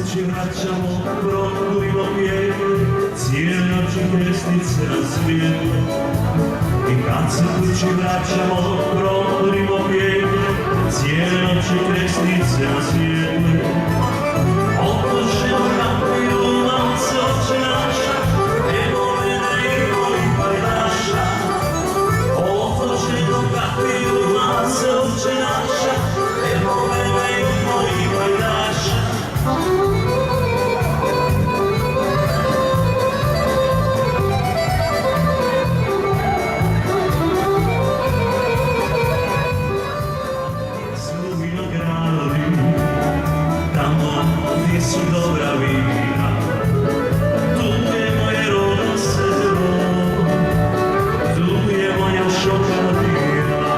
kući vraćamo, prokujmo pjesme, cijele noći kresnice na svijetu. I kad se kući vraćamo, prokujmo pjesme, cijele noći kresnice na svijetu. Otložemo kapiju, mamce oče naša, evo mene i mojih pajdaša. Otložemo kapiju, mamce oče naša, evo mene i mojih pajdaša. Su vinogradi, tamo gdje su dobra vina, tu je moje rodno selo, tu je moja šokadija,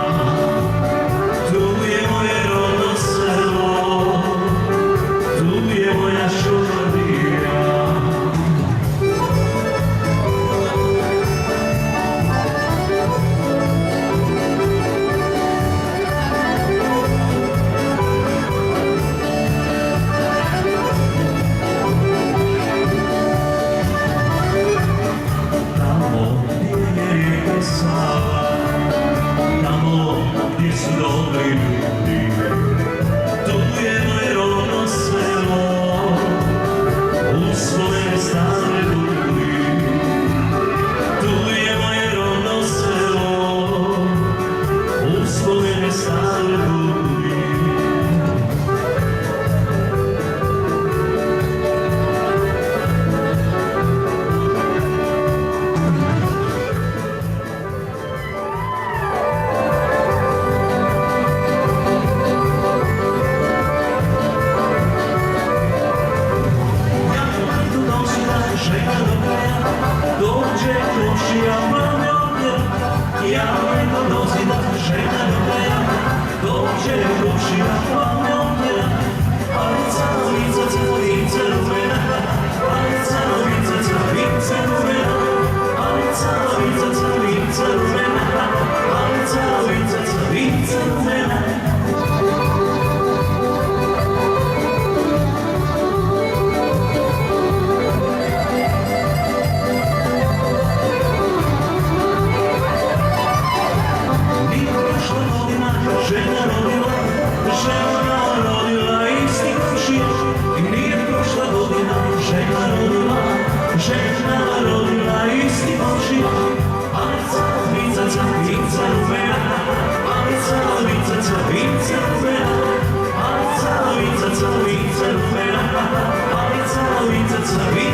tu je moje rodno selo, tu je moja šokadija. Tamo gdje su dobri ljudi, tu je moje rodno selo, uspomene stare ljudi. Tu je moje rodno selo, uspomene stare ljudi. Dođe komšija manjovnja, javno nosi da žena do kraja. Dođe komšija manjovnja, ali carovica, carovica rumena, ali carovica, carovica rumena, ali carovica, carovica rumena, ali carovica, carovica rumena. Žena rodila isti komšija i nije prošla godina. Žena rodila isti komšija, ali carovica, carovica rumena, ali carovica, carovica rumena, ali carovica, carovica rumena, ali carovica, carovica.